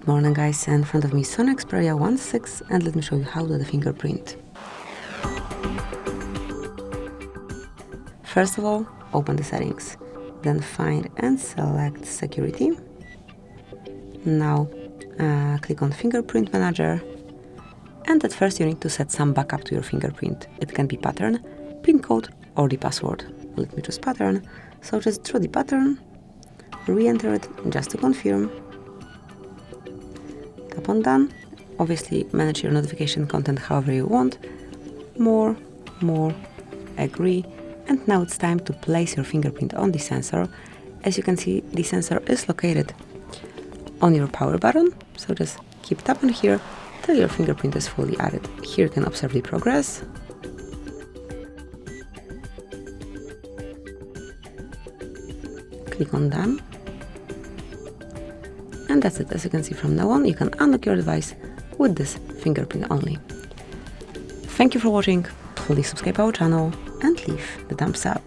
Good morning guys, in front of me Sony Xperia 1.6 and let me show you how to do the fingerprint. First of all, open the settings, then find and select security. Now click on fingerprint manager, and at first you need to set some backup to your fingerprint. It can be pattern, pin code or the password. Let me choose pattern, so just draw the pattern, re-enter it just to confirm. Tap on done. Obviously manage your notification content however you want. More, agree. And now it's time to place your fingerprint on the sensor. As you can see, the sensor is located on your power button. So just keep tapping here till your fingerprint is fully added. Here you can observe the progress. Click on done. And that's it. As you can see, from now on, you can unlock your device with this fingerprint only. Thank you for watching. Please subscribe our channel and leave the thumbs up.